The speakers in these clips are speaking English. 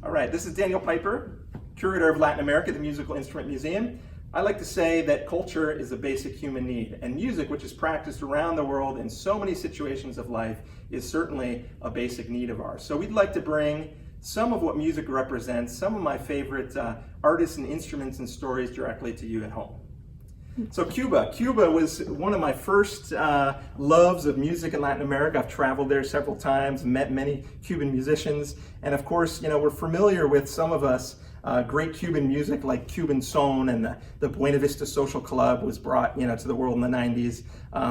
All right, this is Daniel Piper, Curator of Latin America at the Musical Instrument Museum. I like to say that culture is a basic human need, and music, which is practiced around the world in so many situations of life, is certainly a basic need of ours. So we'd like to bring some of what music represents, some of my favorite artists and instruments and stories directly to you at home. So Cuba was one of my first loves of music in Latin America. I've traveled there several times, met many Cuban musicians, and of course, we're familiar with, some of us, great Cuban music like Cuban son, and the Buena Vista Social Club was brought to the world in the 90s.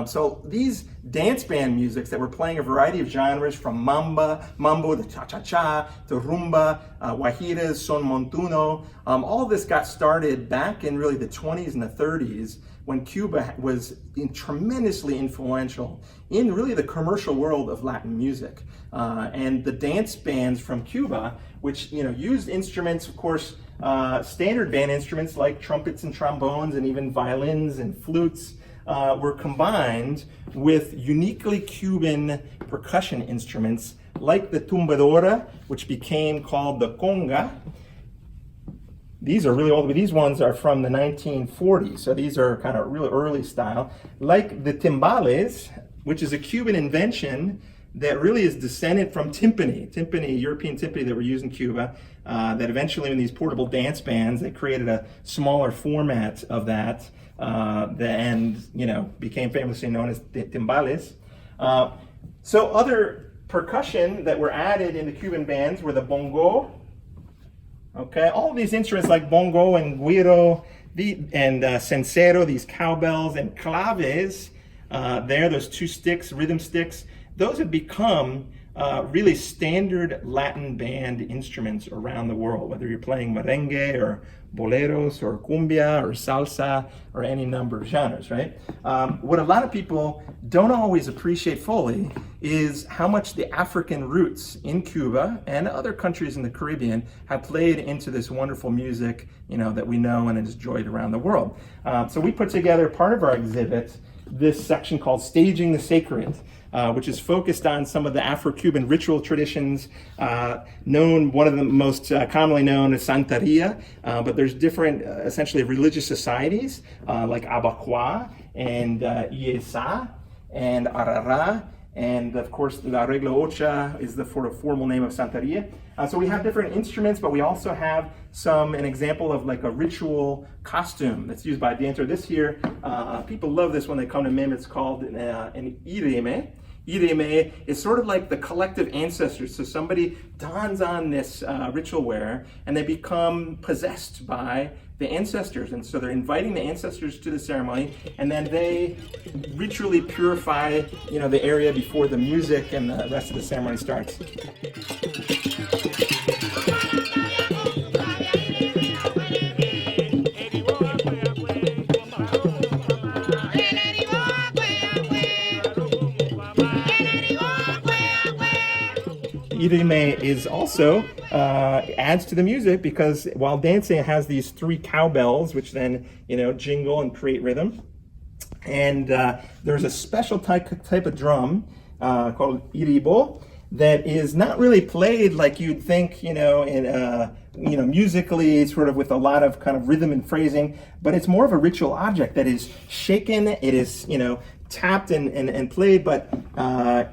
So these dance band musics that were playing a variety of genres, from mambo to cha-cha-cha to rumba, guajiras, son montuno, all of this got started back in really the 20s and the 30s, when Cuba was tremendously influential in really the commercial world of Latin music. And the dance bands from Cuba, which used instruments, of course, standard band instruments like trumpets and trombones and even violins and flutes, were combined with uniquely Cuban percussion instruments like the tumbadora, which became called the conga. These are really old, but these ones are from the 1940s, so these are kind of really early style. Like the timbales, which is a Cuban invention that really is descendant from timpani, European timpani that were used in Cuba, that eventually in these portable dance bands, they created a smaller format of that, and became famously known as timbales. So other percussion that were added in the Cuban bands were the bongo. Okay, all of these instruments like bongo and güiro and censero, these cowbells, and claves, those two sticks, rhythm sticks, those have become really standard Latin band instruments around the world, whether you're playing merengue or boleros or cumbia or salsa or any number of genres, right? What a lot of people don't always appreciate fully is how much the African roots in Cuba and other countries in the Caribbean have played into this wonderful music, that we know and is enjoyed around the world. So we put together part of our exhibit, this section called Staging the Sacred, which is focused on some of the Afro-Cuban ritual traditions, one of the most commonly known is Santeria, but there's different, essentially, religious societies, like Abakuá and Yesa and Arara, and of course, La Regla Ocha is the formal name of Santeria. So we have different instruments, but we also have an example of like a ritual costume that's used by a dancer. This here, people love this when they come to MIM. It's called an íreme. Íreme is sort of like the collective ancestors. So somebody dons on this ritual wear and they become possessed by the ancestors. And so they're inviting the ancestors to the ceremony, and then they ritually purify, the area before the music and the rest of the ceremony starts. Íreme is also adds to the music, because while dancing it has these three cowbells, which then jingle and create rhythm. And there's a special type of drum called iribo that is not really played like you'd think, musically, sort of with a lot of kind of rhythm and phrasing, but it's more of a ritual object that is shaken. It is, tapped and played, but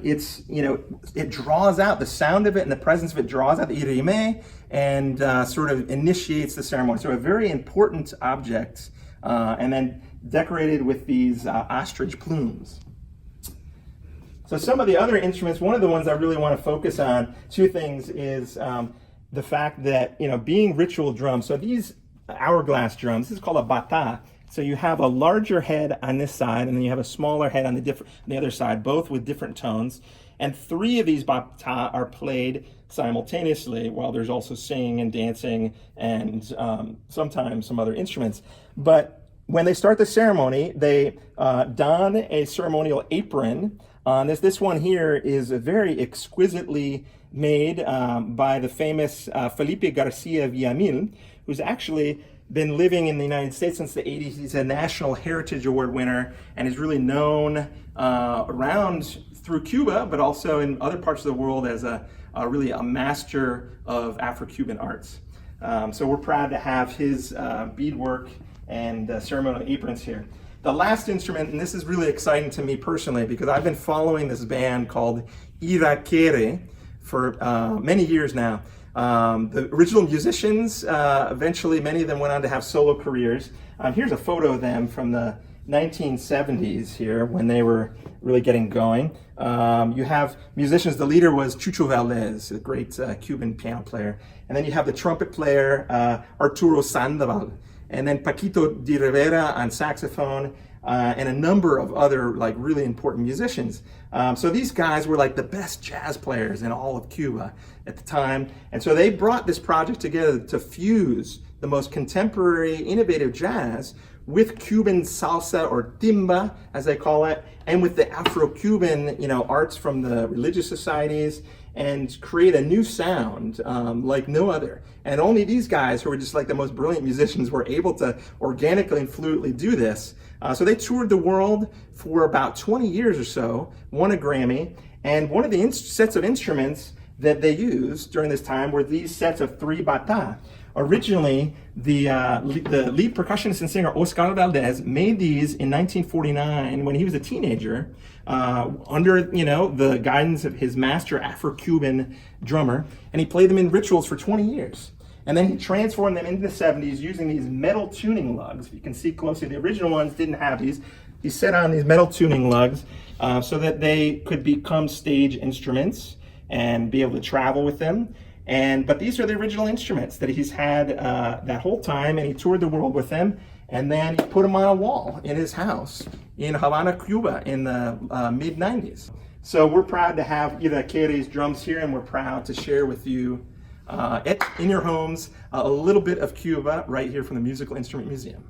it draws out the sound of it, and the presence of it draws out the íreme and sort of initiates the ceremony. So a very important object, and then decorated with these ostrich plumes. So some of the other instruments, one of the ones I really want to focus on, two things, is the fact that, being ritual drums, so these hourglass drums, this is called a batá. So you have a larger head on this side, and then you have a smaller head on the other side, both with different tones. And three of these batá are played simultaneously, while there's also singing and dancing and sometimes some other instruments. But when they start the ceremony, they don a ceremonial apron. This one here is a very exquisitely made by the famous Felipe García Villamil, who's actually been living in the United States since the 80s. He's a National Heritage Award winner and is really known around through Cuba, but also in other parts of the world as a really a master of Afro-Cuban arts. So we're proud to have his beadwork and ceremonial aprons here. The last instrument, and this is really exciting to me personally because I've been following this band called Irakere for many years now. The original musicians, eventually many of them went on to have solo careers. Here's a photo of them from the 1970s here when they were really getting going. You have musicians, the leader was Oscar Valdés, a great Cuban piano player. And then you have the trumpet player, Arturo Sandoval. And then Paquito de Rivera on saxophone, and a number of other like really important musicians. So these guys were like the best jazz players in all of Cuba at the time. And so they brought this project together to fuse the most contemporary, innovative jazz with Cuban salsa or timba, as they call it, and with the Afro-Cuban, arts from the religious societies, and create a new sound like no other. And only these guys, who were just like the most brilliant musicians, were able to organically and fluidly do this. So they toured the world for about 20 years or so, won a Grammy, and one of the sets of instruments that they used during this time were these sets of 3 batá. Originally, the lead percussionist and singer Oscar Valdés made these in 1949 when he was a teenager, under the guidance of his master Afro-Cuban drummer, and he played them in rituals for 20 years. And then he transformed them into the 70s using these metal tuning lugs. If you can see closely, the original ones didn't have these. He set on these metal tuning lugs so that they could become stage instruments and be able to travel with them. But these are the original instruments that he's had that whole time, and he toured the world with them. And then he put them on a wall in his house in Havana, Cuba in the mid-90s. So we're proud to have Irakere's drums here, and we're proud to share with you in your homes a little bit of Cuba right here from the Musical Instrument Museum.